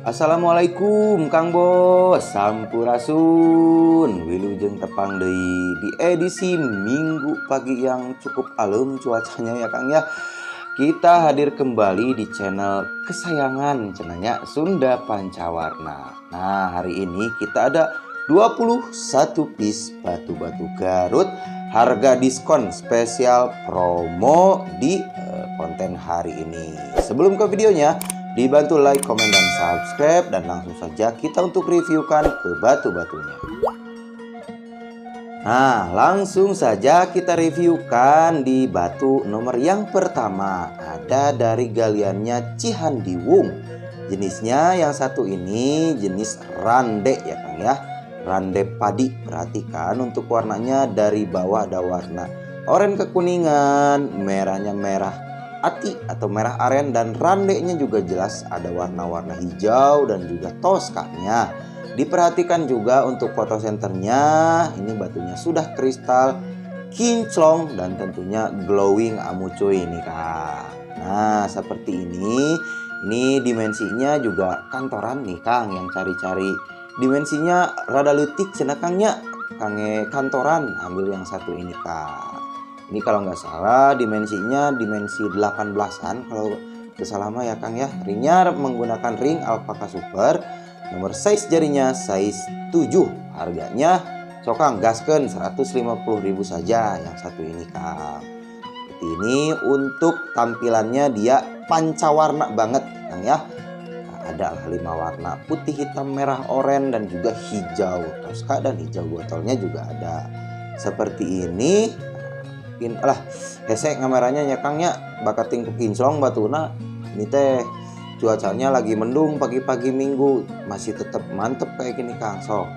Assalamualaikum Kang Bos, Sampurasun, wilujeng tepang deui di edisi Minggu pagi yang cukup alem cuacanya ya Kang ya. Kita hadir kembali di channel kesayangan cenanya Sunda Pancawarna. Nah, hari ini kita ada 21 piece batu-batu Garut harga diskon spesial promo di konten hari ini. Sebelum ke videonya, dibantu like, komen, dan subscribe, dan langsung saja kita untuk reviewkan ke batu-batunya. Nah, langsung saja kita reviewkan di batu nomor yang pertama. Ada dari galiannya Cihandiwung. Jenisnya yang satu ini jenis rande ya Kang ya. Rande padi. Perhatikan untuk warnanya, dari bawah ada warna oranye kekuningan, merahnya merah ati atau merah aren, dan randenya juga jelas ada warna-warna hijau dan juga toskanya. Diperhatikan juga untuk foto senternya, ini batunya sudah kristal kinclong dan tentunya glowing amucuy ini Kang. Nah, seperti ini dimensinya juga kantoran nih Kang, yang cari-cari dimensinya rada leutik cenah Kangnya. Kange kantoran, ambil yang satu ini Kang. Ini kalau nggak salah dimensinya dimensi 18-an kalau nggak salah mah ya Kang ya. Ringnya menggunakan ring Alpaka Super. Nomor size jarinya size 7. Harganya sokang gaskeun 150.000 saja yang satu ini Kang. Seperti ini untuk tampilannya dia pancawarna banget Kang ya. Nah, ada 5 warna, putih, hitam, merah, oranye, dan juga hijau toska, dan hijau botolnya juga ada. Seperti ini. Alah hese ngameranya ya Kang ya, bakat tingku kinclong batuna. Ini teh cuacanya lagi mendung pagi-pagi Minggu, masih tetap mantep kayak gini Kang. So,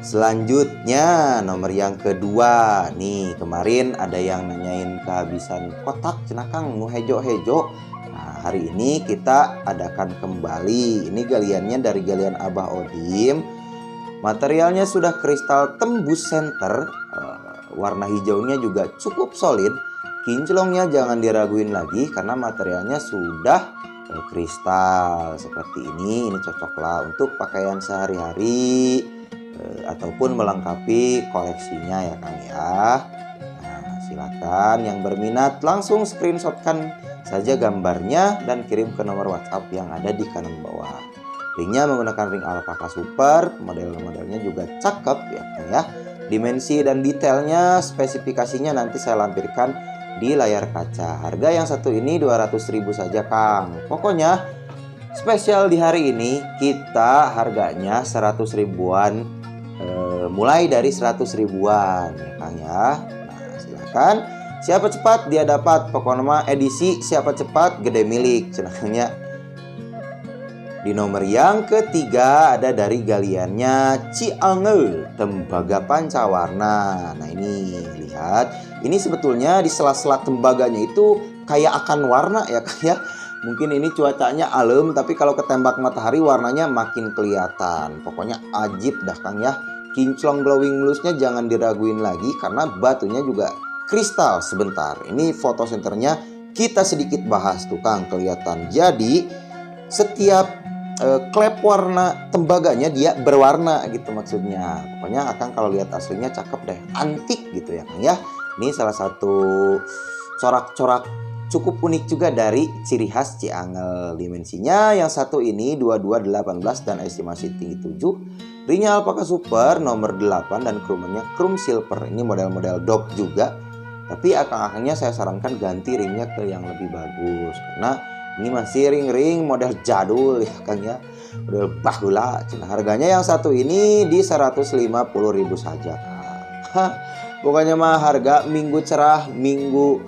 selanjutnya nomor yang kedua nih, kemarin ada yang nanyain kehabisan kotak cenah Kang nu hejo-hejo. Nah, hari ini kita adakan kembali. Ini galiannya dari galian Abah Odim. Materialnya sudah kristal tembus center. Warna hijaunya juga cukup solid. Kinclongnya jangan diraguin lagi karena materialnya sudah kristal seperti ini. Ini cocoklah untuk pakaian sehari-hari ataupun melengkapi koleksinya ya Kang ya. Nah, silakan yang berminat langsung screenshotkan saja gambarnya dan kirim ke nomor WhatsApp yang ada di kanan bawah. Ringnya menggunakan ring Alpaka Super. Model-modelnya juga cakep ya Kang ya. Dimensi dan detailnya, spesifikasinya nanti saya lampirkan di layar kaca. Harga yang satu ini 200.000 saja Kang. Pokoknya spesial di hari ini kita harganya 100 ribuan, mulai dari 100 ribuan ya Kang ya. Nah, silakan siapa cepat dia dapat. Pokoknya edisi siapa cepat gede milik cenahnya. Di nomor yang ketiga ada dari galiannya Ciangel Tembaga Pancawarna. Nah, ini lihat, ini sebetulnya di sela-sela tembaganya itu kayak akan warna ya Kang ya. Mungkin ini cuacanya alem, tapi kalau ketembak matahari warnanya makin kelihatan. Pokoknya ajib dah Kang ya. Kinclong glowing lulusnya jangan diraguin lagi karena batunya juga kristal. Sebentar, ini foto senternya kita sedikit bahas tuh Kang, kelihatan. Jadi setiap klep warna tembaganya dia berwarna gitu maksudnya. Pokoknya Akang kalau lihat aslinya cakep deh, antik gitu ya Kang ya. Ini salah satu corak-corak cukup unik juga dari ciri khas Ciangel. Dimensinya yang satu ini 2218 dan estimasi tinggi 7. Ringnya Alpaka Super nomor 8 dan krumnya krum silver. Ini model-model dop juga. Tapi akang-akangnya saya sarankan ganti ringnya ke yang lebih bagus karena ini masih ring-ring model jadul ya Kang ya. Model bahula. Harganya yang satu ini di 150.000 saja Kang. Pokoknya mah harga minggu cerah, minggu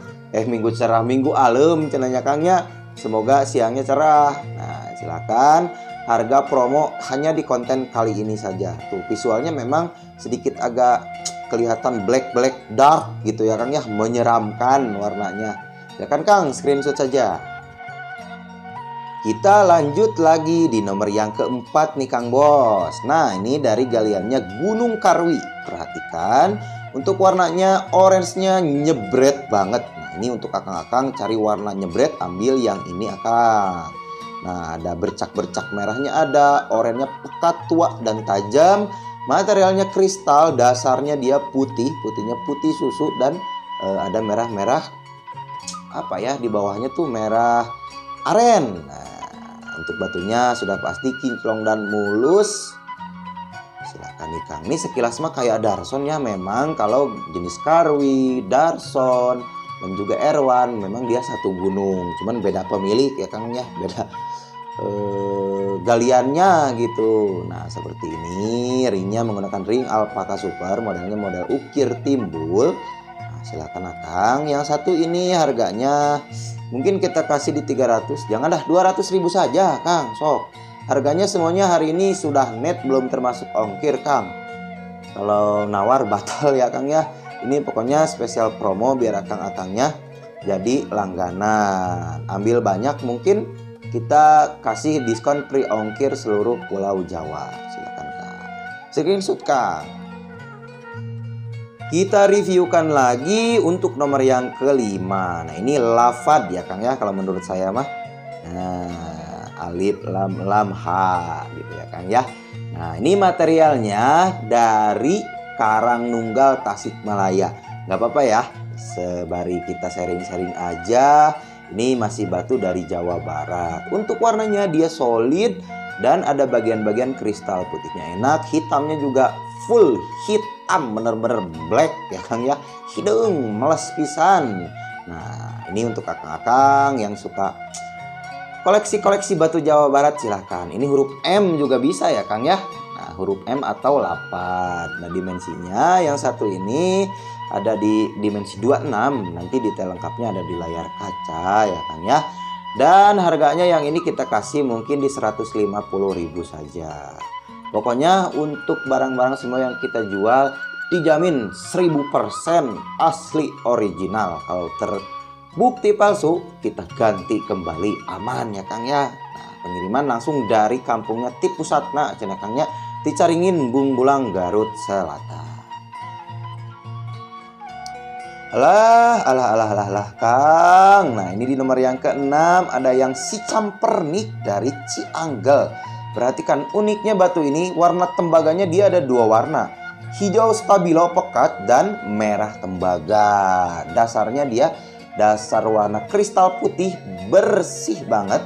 alem cenanya Kang ya. Semoga siangnya cerah. Nah, silakan. Harga promo hanya di konten kali ini saja. Tuh visualnya memang sedikit agak kelihatan black dark gitu ya Kang ya. Menyeramkan warnanya. Ya kan Kang, screenshot saja. Kita lanjut lagi di nomor yang keempat nih Kang Bos. Nah, ini dari galiannya Gunung Karwi. Perhatikan untuk warnanya, orange-nya nyebret banget. Nah, ini untuk akang-akang cari warna nyebret, ambil yang ini akang. Nah, ada bercak-bercak merahnya, ada oranye pekat, tua dan tajam. Materialnya kristal, dasarnya dia putih, putihnya putih susu, dan ada merah-merah apa ya, di bawahnya tuh merah aren. Nah, untuk batunya sudah pasti kinclong dan mulus. Silahkan nih Kang. Ini sekilas mah kayak Darson ya, memang kalau jenis Karwi, Darson, dan juga Erwan memang dia satu gunung, cuman beda pemilik ya Kang ya, beda galiannya gitu. Nah, seperti ini ringnya menggunakan ring Alpaka Super, modelnya model ukir timbul. Nah, silakan Akang. Yang satu ini harganya mungkin kita kasih di 300, jangan dah 200.000 saja Kang, sok. Harganya semuanya hari ini sudah net, belum termasuk ongkir Kang. Kalau nawar batal ya Kang ya. Ini pokoknya spesial promo biar akang-akangnya jadi langganan. Ambil banyak mungkin kita kasih diskon free ongkir seluruh Pulau Jawa. Silakan Kang. Screenshot Kang. Kita reviewkan lagi untuk nomor yang kelima. Nah, ini lafad ya Kang ya, kalau menurut saya mah. Nah, alif lam lam ha gitu ya Kang ya. Nah, ini materialnya dari Karangnunggal Tasikmalaya. Gak apa-apa ya, sebari kita sharing-sharing aja. Ini masih batu dari Jawa Barat. Untuk warnanya dia solid dan ada bagian-bagian kristal putihnya enak. Hitamnya juga full hitam, bener-bener black ya Kang ya. Hidung meles pisan. Nah, ini untuk akang-akang yang suka koleksi-koleksi batu Jawa Barat silahkan. Ini huruf M juga bisa ya Kang ya. Nah, huruf M atau lapad. Nah, dimensinya yang satu ini ada di dimensi 26. Nanti detail lengkapnya ada di layar kaca ya Kang ya. Dan harganya yang ini kita kasih mungkin di 150.000 saja. Pokoknya untuk barang-barang semua yang kita jual dijamin 1000% asli original. Kalau terbukti palsu kita ganti kembali, aman ya Kang ya. Nah, pengiriman langsung dari kampungnya ti pusatna cenah Kang ya, di Caringin Bungbulang Garut Selatan. Alah Kang. Nah, ini di nomor yang ke-6 ada yang si campernik dari Cianggel. Perhatikan uniknya batu ini, warna tembaganya dia ada dua warna, hijau stabilo pekat dan merah tembaga. Dasarnya dia dasar warna kristal putih bersih banget.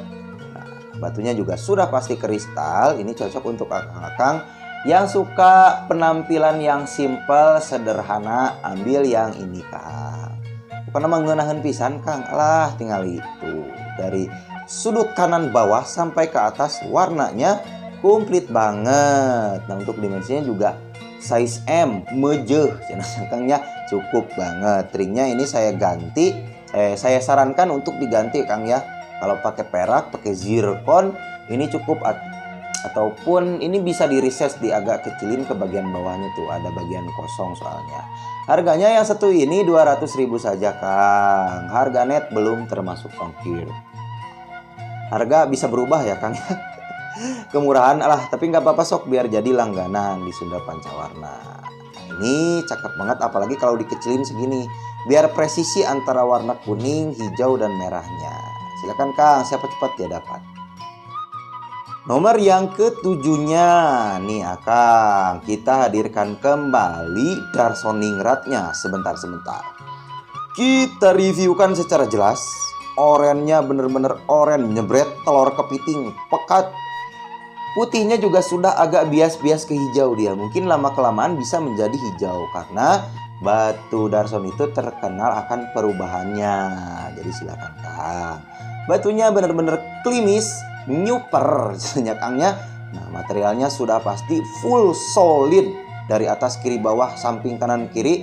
Nah, batunya juga sudah pasti kristal. Ini cocok untuk akang-akang yang suka penampilan yang simple, sederhana. Ambil yang ini Kang. Bukan menggunakan pisan Kang, lah tinggal itu. Dari sudut kanan bawah sampai ke atas warnanya komplit banget. Nah, untuk dimensinya juga size M, mejeh cenah cukup banget. Ringnya ini saya ganti, saya sarankan untuk diganti Kang ya. Kalau pakai perak, pakai zircon ini cukup, ataupun ini bisa di recess, di agak kecilin ke bagian bawahnya tuh, ada bagian kosong soalnya. Harganya yang satu ini 200.000 saja Kang. Harga net belum termasuk ongkir. Harga bisa berubah ya Kang. Kemurahan lah, tapi nggak apa-apa sok, biar jadi langganan di Sunda Pancawarna. Nah, ini cakep banget apalagi kalau dikecilin segini, biar presisi antara warna kuning, hijau dan merahnya. Silakan Kang, siapa cepat dia dapat. Nomor yang ketujuhnya nih Akang, kita hadirkan kembali Darsoningratnya. Sebentar kita reviewkan secara jelas. Orennya bener-bener oren, nyebret telur kepiting, pekat. Putihnya juga sudah agak bias-bias ke hijau dia. Mungkin lama-kelamaan bisa menjadi hijau karena batu Darson itu terkenal akan perubahannya. Jadi silakan Kang. Batunya bener-bener klimis, nyuper Kangnya. Nah, materialnya sudah pasti full solid dari atas kiri bawah, samping kanan kiri.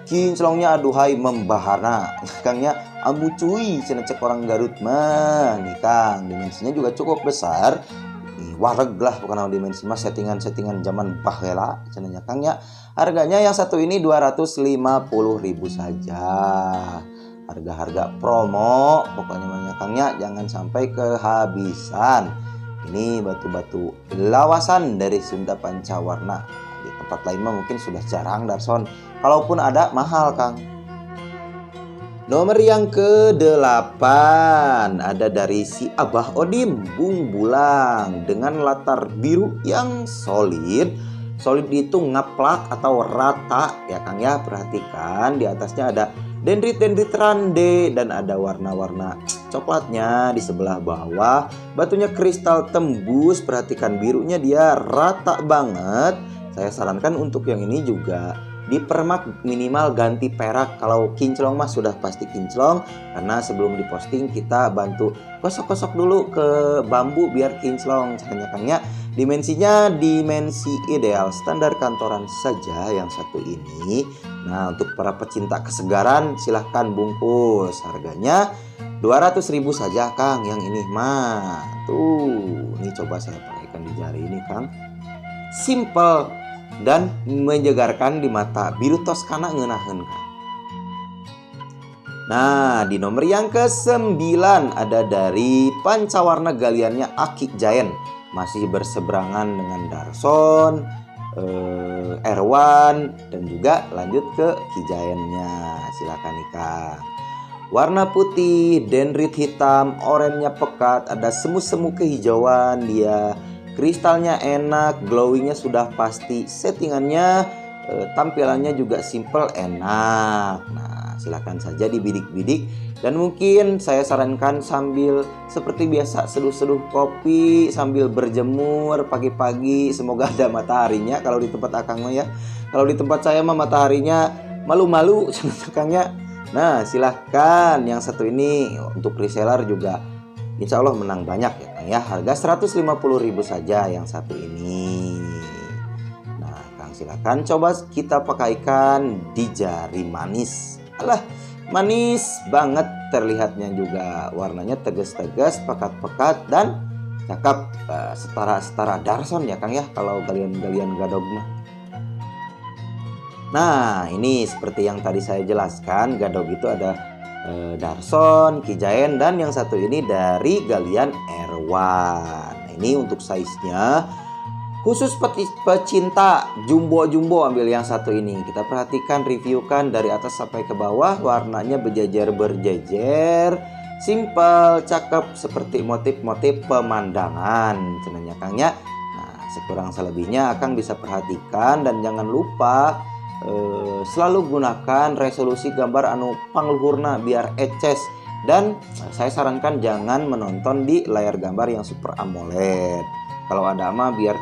Kinclongnya aduhai membahana Kangnya, ambu cuy cenah cek orang Garut mah nih Kang. Dimensinya juga cukup besar. Nih, wareg lah bukan dimensi mah, settingan zaman bahela cenahnya Kangnya. Harganya yang satu ini 250.000 saja. Harga-harga promo pokoknya banyak Kangnya, jangan sampai kehabisan. Ini batu-batu lawasan dari Sunda Pancawarna. Di tempat lain mah mungkin sudah jarang Darson. Kalaupun ada mahal Kang. Nomor yang ke-8 ada dari si Abah Odim Bung Bulang dengan latar biru yang solid. Solid itu ngaplak atau rata ya Kang ya. Perhatikan di atasnya ada dendrit-dendrit rande dan ada warna-warna coklatnya di sebelah bawah. Batunya kristal tembus. Perhatikan birunya dia rata banget. Saya sarankan untuk yang ini juga dipermak minimal ganti perak. Kalau kinclong mah sudah pasti kinclong, karena sebelum diposting kita bantu gosok-gosok dulu ke bambu biar kinclong caranya. Dimensinya dimensi ideal standar kantoran saja yang satu ini. Nah, untuk para pecinta kesegaran silahkan bungkus. Harganya 200.000 saja Kang yang ini mah. Tuh, ini coba saya pakaikan di jari ini Kang. Simple dan menyegarkan di mata. Biru Toskana ngeunaheun Kang. Nah, di nomor yang ke-9 ada dari pancawarna galiannya Aki Giant. Masih berseberangan dengan Darson, Erwan, dan juga lanjut ke Ki Giant-nya. Silakan nih Kang. Warna putih, dendrit hitam, oranye pekat, ada semu-semu kehijauan dia. Kristalnya enak, glowingnya sudah pasti, settingannya, tampilannya juga simple, enak. Nah, silakan saja dibidik-bidik. Dan mungkin saya sarankan sambil seperti biasa seduh-seduh kopi sambil berjemur pagi-pagi. Semoga ada mataharinya kalau di tempat Akang mah ya. Kalau di tempat saya mah mataharinya malu-malu Akangnya. Nah, silahkan yang satu ini untuk reseller juga insya Allah menang banyak ya Kang ya. Harga 150.000 saja yang satu ini. Nah Kang, silakan coba kita pakaikan di jari manis. Alah, manis banget terlihatnya juga. Warnanya tegas-tegas, pekat-pekat dan cakep. Setara-setara Darson ya Kang ya kalau galian-galian gadog mah. Nah, ini seperti yang tadi saya jelaskan, gadog itu ada Darson, Ki Giant, dan yang satu ini dari galian Erwan. Nah, ini untuk size-nya khusus pecinta jumbo-jumbo ambil yang satu ini. Kita perhatikan, reviewkan dari atas sampai ke bawah. Warnanya berjejer-berjejer, simple, cakep seperti motif-motif pemandangan cenanya Kang ya. Nah, sekurang selebihnya Akang bisa perhatikan dan jangan lupa selalu gunakan resolusi gambar anu pangluhurna biar eces. Dan saya sarankan jangan menonton di layar gambar yang super AMOLED. Kalau ada mah biar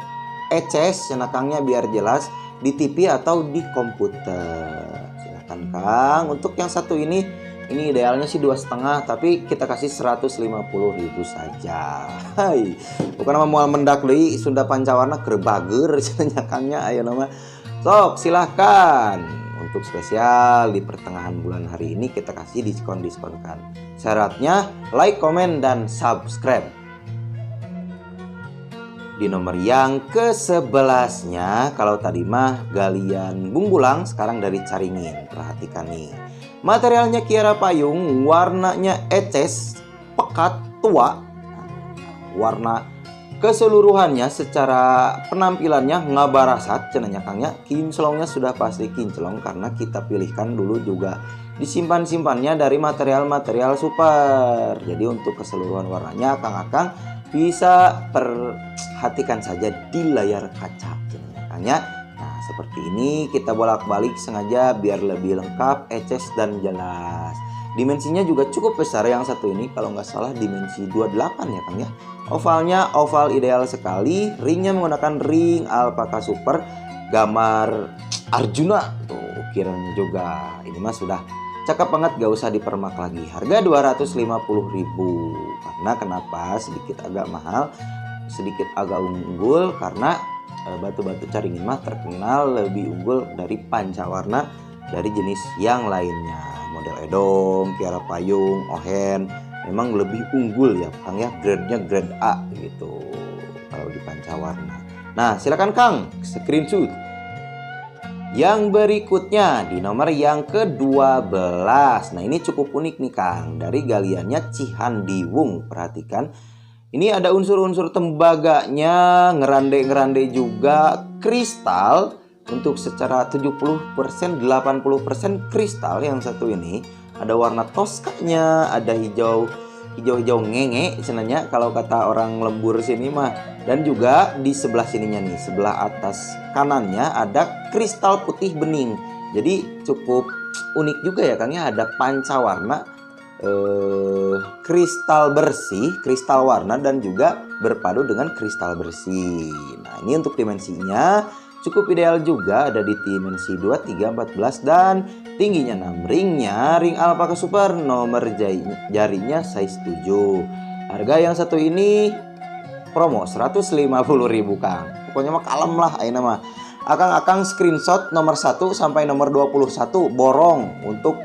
eces cenakangnya, biar jelas di TV atau di komputer. Silahkan Kang. Untuk yang satu ini idealnya sih 2,5, tapi kita kasih 150.000 saja. Hai, bukan nama mual mendak deui Sunda Pancawarna kerbager cenakangnya ayo nama. Sok silahkan. Untuk spesial di pertengahan bulan hari ini kita kasih diskon-diskonkan. Syaratnya like, komen, dan subscribe. Di nomor yang ke-11-nya, kalau tadi mah galian Bung Bulang, sekarang dari Caringin. Perhatikan nih. Materialnya Kiara Payung, warnanya eces, pekat, tua. Warna keseluruhannya secara penampilannya ngabarasat cenanya Kangnya. Kinclongnya sudah pasti kinclong karena kita pilihkan dulu juga disimpan-simpannya dari material-material super. Jadi untuk keseluruhan warnanya Akang bisa perhatikan saja di layar kaca cenanya Kangnya. Nah, seperti ini kita bolak-balik sengaja biar lebih lengkap, eces, dan jelas. Dimensinya juga cukup besar yang satu ini, kalau nggak salah dimensi 28 ya Kang ya. Ovalnya oval ideal sekali, ringnya menggunakan ring alpaka super, gambar Arjuna tuh ukirannya juga. Ini mah sudah cakep banget, gak usah dipermak lagi. Harga 250.000. Karena kenapa sedikit agak mahal, sedikit agak unggul karena batu-batu Caringin mah terkenal lebih unggul dari pancawarna dari jenis yang lainnya. Model Edom, Kiara Payung, Ohen memang lebih unggul ya Kang ya, grade-nya grade A gitu kalau di pancawarna. Nah, silakan Kang screenshot. Yang berikutnya di nomor yang ke-12. Nah, ini cukup unik nih Kang, dari galiannya Cihandiwung. Perhatikan, ini ada unsur-unsur tembaganya, ngerande-ngerande juga, kristal. Untuk secara 70%, 80% kristal yang satu ini. ada warna toskanya, ada hijau ngenge cenanya kalau kata orang lembur sini mah. Dan juga di sebelah sininya nih, sebelah atas kanannya ada kristal putih bening. Jadi cukup unik juga ya Kang ya, ada pancawarna, kristal bersih, kristal warna, dan juga berpadu dengan kristal bersih. Nah, ini untuk dimensinya cukup ideal juga, ada di dimensi 2, 3, 14 dan tingginya 6. Ringnya ring alpaka super, nomor jarinya size 7. Harga yang satu ini promo 150.000 Kang. Pokoknya mah kalem lah ayeuna mah. Akang screenshot nomor 1 sampai nomor 21 borong untuk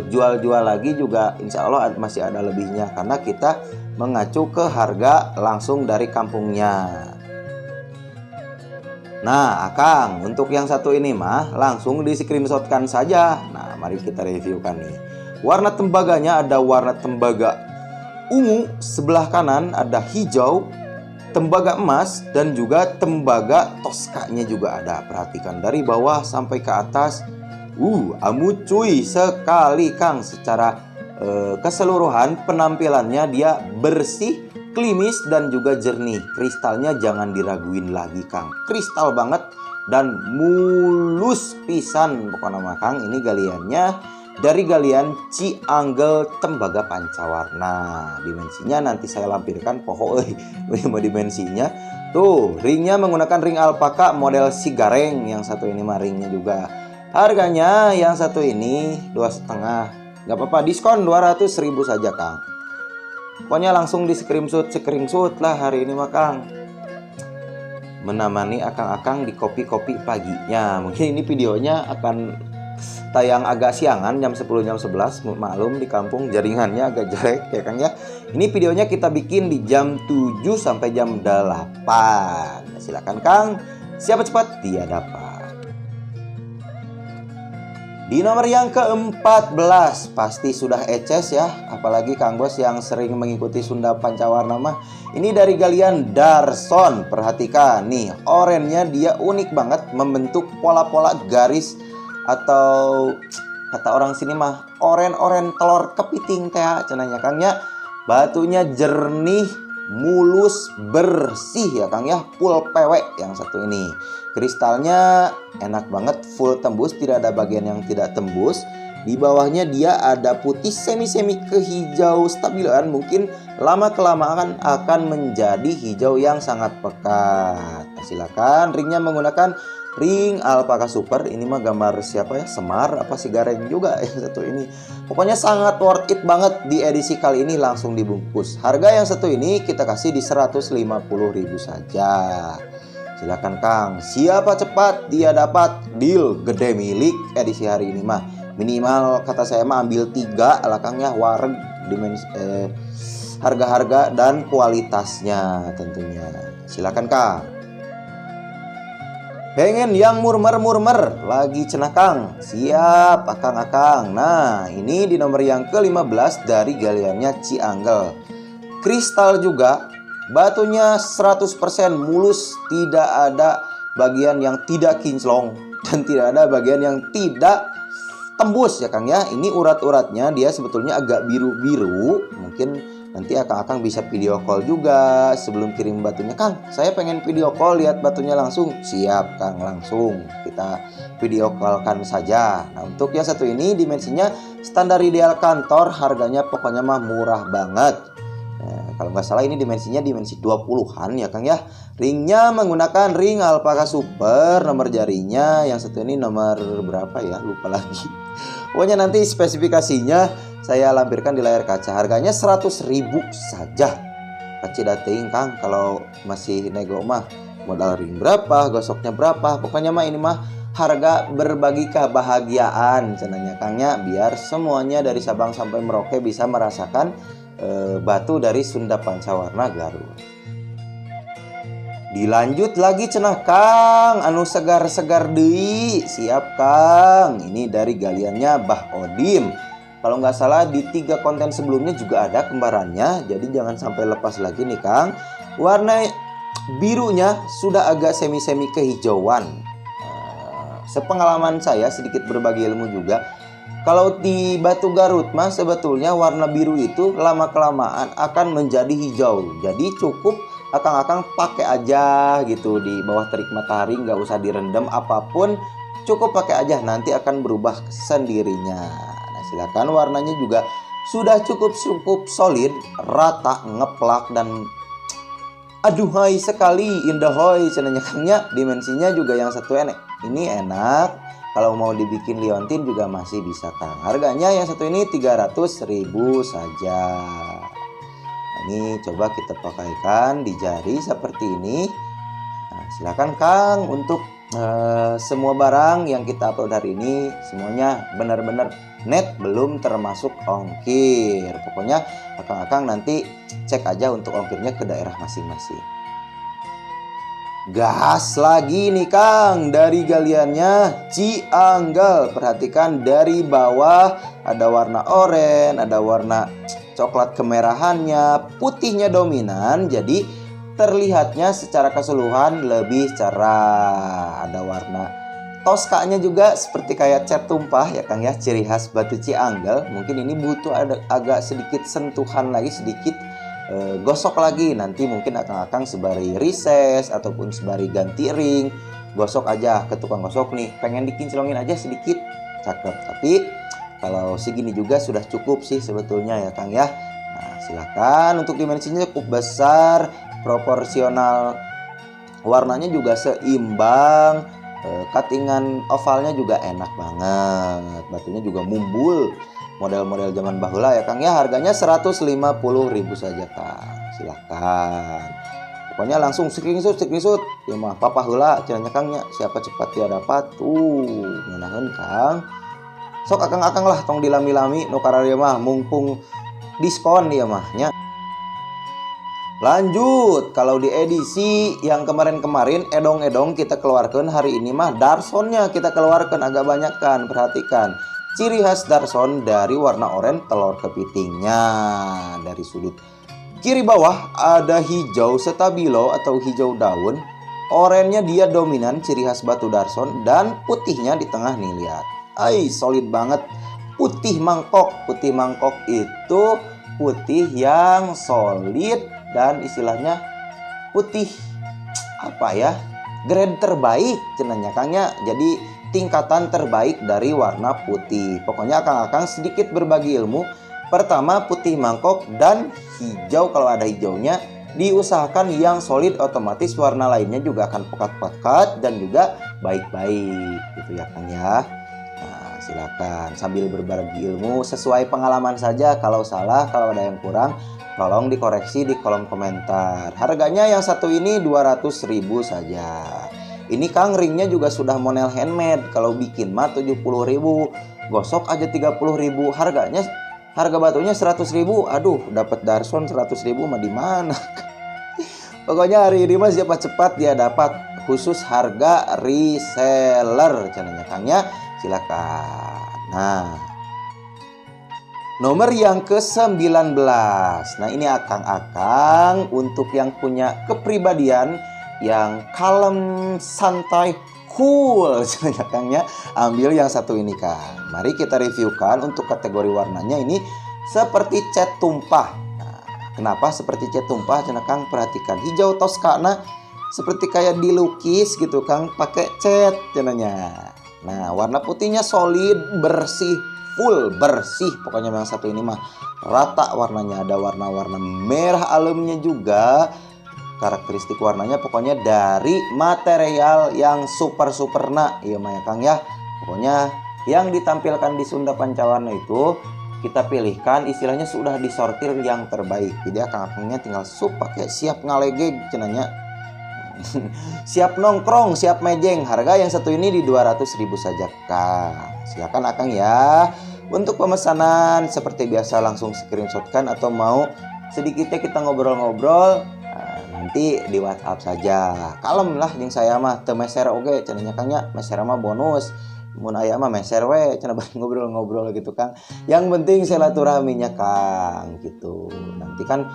jual-jual lagi juga insya Allah masih ada lebihnya, karena kita mengacu ke harga langsung dari kampungnya. Nah Akang, untuk yang satu ini mah langsung di screenshotkan saja. Nah mari kita reviewkan nih. Warna tembaganya ada warna tembaga ungu, sebelah kanan ada hijau, tembaga emas, dan juga tembaga toskanya juga ada. Perhatikan dari bawah sampai ke atas. Amu cuy sekali Kang. Secara keseluruhan penampilannya dia bersih, klimis, dan juga jernih. Kristalnya jangan diraguin lagi Kang, kristal banget dan mulus pisan pokoknya mah Kang. Ini galiannya dari galian Cianggel tembaga pancawarna. Dimensinya nanti saya lampirkan pohon dimensinya. Tuh, ringnya menggunakan ring alpaka model sigareng. Yang satu ini mah ringnya juga. Harganya yang satu ini 2,5. Gak apa-apa, diskon 200.000 saja Kang. Pokoknya langsung di screenshot lah hari ini mah Kang. Menemani akang-akang di kopi-kopi paginya. Mungkin ini videonya akan tayang agak siangan, jam 10 jam 11. Maklum di kampung jaringannya agak jelek ya Kang ya. Ini videonya kita bikin di jam 7 sampai jam 8. Silakan Kang, siapa cepat dia dapat. Di nomor yang ke-14 pasti sudah eces ya, apalagi Kang Bos yang sering mengikuti Sunda Pancawarna mah. Ini dari galian Darson. Perhatikan nih, orennya dia unik banget, membentuk pola-pola garis atau kata orang sini mah oren telur kepiting teh cenanya Kang ya. Batunya jernih, mulus, bersih ya Kang ya, full PW yang satu ini. Kristalnya enak banget, full tembus, tidak ada bagian yang tidak tembus. Di bawahnya dia ada putih semi-semi ke hijau stabilan, mungkin lama-kelamaan akan menjadi hijau yang sangat pekat. Nah, silakan, ringnya menggunakan ring alpaka super. Ini mah gambar siapa ya? Semar apa sigareng juga yang satu ini. Pokoknya sangat worth it banget di edisi kali ini, langsung dibungkus. Harga yang satu ini kita kasih di 150.000 saja. Silakan Kang, siapa cepat dia dapat. Deal gede milik edisi hari ini mah. Minimal kata saya mah ambil 3 lah Kang ya, wareg dimensi harga-harga dan kualitasnya tentunya. Silakan Kang. Pengen yang murmer lagi cenah Kang? Siap akang-akang. Nah ini di nomor yang ke-15 dari galiannya Cianggel. Kristal juga, batunya 100% mulus, tidak ada bagian yang tidak kinclong dan tidak ada bagian yang tidak tembus ya Kang ya. Ini urat-uratnya dia sebetulnya agak biru-biru. Mungkin nanti akang-akang bisa video call juga sebelum kirim batunya. Kang, saya pengen video call lihat batunya langsung. Siap Kang, langsung kita video callkan saja. Nah untuk yang satu ini dimensinya standar ideal kantor, harganya pokoknya mah murah banget. Nah, kalau nggak salah ini dimensinya dimensi 20-an ya Kang ya. Ringnya menggunakan ring alpaka super, nomor jarinya yang satu ini nomor berapa ya, lupa lagi. Pokoknya nanti spesifikasinya saya lampirkan di layar kaca. Harganya 100.000 saja. Kecil dating Kang, kalau masih nego mah modal ring berapa, gosoknya berapa. Pokoknya mah ini mah harga berbagi kebahagiaan cenanya Kangnya, biar semuanya dari Sabang sampai Merauke bisa merasakan batu dari Sunda Pancawarna Garut. Dilanjut lagi cenah Kang, anu segar-segar deui. Siap Kang, ini dari galiannya Bah Odim. Kalau nggak salah di 3 konten sebelumnya juga ada kembarannya, jadi jangan sampai lepas lagi nih Kang. Warna birunya sudah agak semi-semi kehijauan. Sepengalaman saya sedikit berbagi ilmu juga, Kalau di batu Garut mah sebetulnya warna biru itu lama-kelamaan akan menjadi hijau. Jadi cukup akang-akang pakai aja gitu di bawah terik matahari, nggak usah direndam apapun, cukup pakai aja, nanti akan berubah sendirinya. Nah, silakan, warnanya juga sudah cukup solid, rata, ngeplak, dan aduhai sekali, indahoi cenanya. Dimensinya juga yang satu enak. Ini enak. Kalau mau dibikin liontin juga masih bisa, Kang. Harganya yang satu ini 300.000 saja. Nah, ini coba kita pakaikan di jari seperti ini. Nah, silakan Kang, untuk semua barang yang kita upload hari ini semuanya benar-benar net, belum termasuk ongkir. Pokoknya Akang nanti cek aja untuk ongkirnya ke daerah masing-masing. Gas lagi nih Kang, dari galiannya Cianggal. Perhatikan dari bawah ada warna oranye, ada warna coklat kemerahannya, putihnya dominan, jadi terlihatnya secara keseluruhan lebih cerah. Ada warna toskanya juga seperti kayak cat tumpah ya Kang ya, ciri khas batu Cianggal. Mungkin ini butuh ada agak sedikit sentuhan lagi, sedikit gosok lagi, nanti mungkin akang sebari rises ataupun sebari ganti ring, gosok aja ke tukang gosok nih, pengen dikinclongin aja sedikit, cakep. Tapi kalau segini juga sudah cukup sih sebetulnya ya Kang ya. Nah, silakan, untuk dimensinya cukup besar, proporsional, warnanya juga seimbang, cuttingan ovalnya juga enak banget, batunya juga mumbul, model-model zaman bahula ya Kang ya. Harganya 150.000 saja Kang. Silahkan, pokoknya langsung screenshot ya mah papa heula cenanya Kangnya, siapa cepat dia dapat. Ngeunaheun Kang, sok akang lah tong dilami-lami nu kararieu mah mumpung diskon dia mah nya. Lanjut, kalau di edisi yang kemarin-kemarin edong-edong kita keluarkan, hari ini mah Darsonnya kita keluarkan agak banyak kan. Perhatikan ciri khas Darson dari warna oranye telur kepitingnya. Dari sudut kiri bawah ada hijau stabilo atau hijau daun. Oranye dia dominan, ciri khas batu Darson, dan putihnya di tengah nih, lihat. Solid banget. Putih mangkok itu putih yang solid dan istilahnya putih apa ya, grade terbaik cenanya Kangnya. Jadi tingkatan terbaik dari warna putih. Pokoknya akang sedikit berbagi ilmu. Pertama putih mangkok dan hijau, kalau ada hijaunya diusahakan yang solid, otomatis warna lainnya juga akan pekat-pekat dan juga baik-baik gitu ya Kang ya. Nah, silakan sambil berbagi ilmu sesuai pengalaman saja. Kalau salah, kalau ada yang kurang, tolong dikoreksi di kolom komentar. Harganya yang satu ini 200.000 saja. Ini Kang ringnya juga sudah model handmade. Kalau bikin mah 70.000, gosok aja 30.000. Harga batunya 100.000. Aduh, dapat Darson 100.000 mah di mana? Pokoknya hari ini mah siapa cepat dia dapat, khusus harga reseller cenanya Kangnya. Silakan. Nah, nomor yang ke-19. Nah, ini akang untuk yang punya kepribadian yang kalem, santai, cool cenanya Kangnya, ambil yang satu ini Kang. Mari kita reviewkan untuk kategori warnanya. Ini seperti cat tumpah. Nah, kenapa seperti cat tumpah cenah Kang? Perhatikan hijau toskana seperti kayak dilukis gitu Kang, pakai cat cenanya. Nah, warna putihnya solid, bersih, full bersih. Pokoknya yang satu ini mah rata warnanya, ada warna-warna merah alemnya juga. Karakteristik warnanya pokoknya dari material yang super iya mah ya Kang ya. Pokoknya yang ditampilkan di Sunda Pancawarna itu kita pilihkan, istilahnya sudah disortir yang terbaik. Jadi akang-akangnya tinggal pakai siap ngalegeg cenanya. Siap nongkrong, siap mejeng. Harga yang satu ini di 200.000 saja Kang. Silakan Akang ya. Untuk pemesanan seperti biasa langsung screenshotkan, atau mau sedikitnya kita ngobrol-ngobrol, nanti di WhatsApp saja. Kalem lah jeung saya mah teu meser oge cenanya Kangnya. Meser mah bonus. Mun aya mah meser we cenah ngobrol-ngobrol gitu Kang. Yang penting silaturahminya Kang gitu. Nanti kan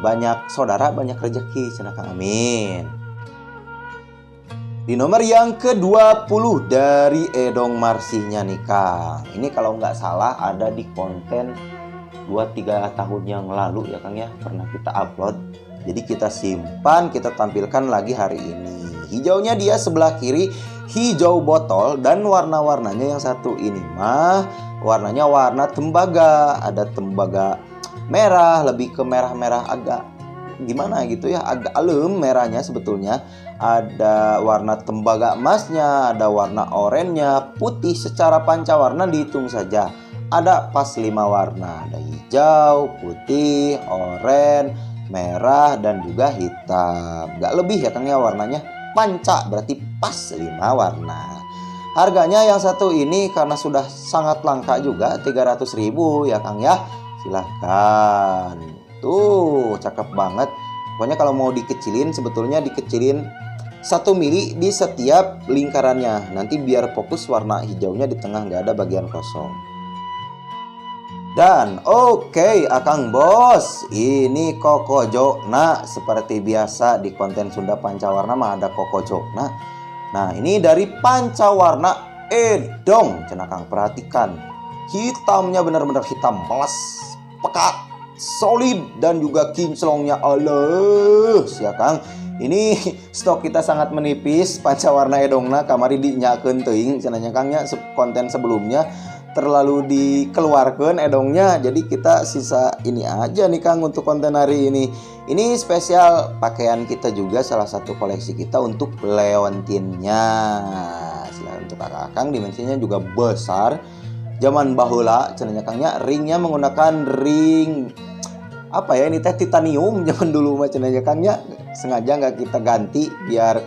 banyak saudara, banyak rezeki cenah Kang. Amin. Di nomor yang ke-20 dari Edong Marsihnya nih Kang. Ini kalau nggak salah ada di konten 2-3 tahun yang lalu ya Kang ya, pernah kita upload. Jadi kita simpan, kita tampilkan lagi hari ini. Hijaunya dia sebelah kiri hijau botol, dan warna-warnanya yang satu ini mah warnanya warna tembaga. Ada tembaga merah, lebih ke merah-merah agak gimana gitu ya, agak alem merahnya sebetulnya. Ada warna tembaga emasnya, ada warna oranye, putih. Secara pancawarna dihitung saja ada pas 5 warna. Ada hijau, putih, oranye, merah, dan juga hitam. Gak lebih ya Kang ya warnanya. Panca berarti pas 5 warna. Harganya yang satu ini karena sudah sangat langka juga 300.000 ya Kang ya. Silahkan. Tuh cakep banget. Pokoknya kalau mau dikecilin, sebetulnya dikecilin 1 mili di setiap lingkarannya. Nanti biar fokus warna hijaunya di tengah, nggak ada bagian kosong. Dan oke, Akang Bos, ini kokojokna. Seperti biasa di konten Sunda Pancawarna mah ada kokojokna. Nah ini dari Pancawarna Edong. Cenah Kang perhatikan, hitamnya benar-benar hitam melas, pekat, solid, dan juga kinclongnya halus ya Kang. Ini stok kita sangat menipis. Pancawarna Edongna kamari dinyakeun teuing cenanya Kang nya. Konten sebelumnya terlalu dikeluarkan edongnya, jadi kita sisa ini aja nih Kang untuk konten hari ini. Ini spesial pakaian kita juga, salah satu koleksi kita untuk leontinnya. Silahkan untuk Kang, dimensinya juga besar. Zaman baheula cenanya Kangnya, ringnya menggunakan ring apa ya, ini teh titanium zaman dulu mah cenanya Kangnya. Sengaja nggak kita ganti biar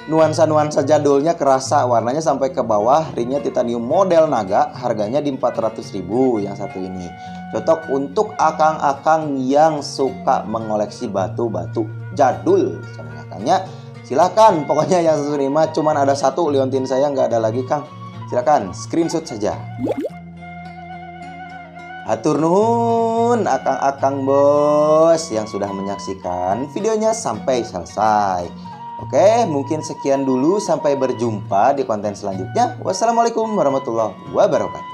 nuansa-nuansa jadulnya kerasa, warnanya sampai ke bawah. Ringnya titanium model naga, harganya di 400.000 yang satu ini. Cocok untuk akang-akang yang suka mengoleksi batu-batu jadul Kangnya. Silahkan, pokoknya yang satu ini mah cuman ada satu liontin saya, nggak ada lagi Kang. Silahkan screenshot saja. Hatur nuhun akang-akang bos yang sudah menyaksikan videonya sampai selesai. Oke, mungkin sekian dulu. Sampai berjumpa di konten selanjutnya. Wassalamualaikum warahmatullahi wabarakatuh.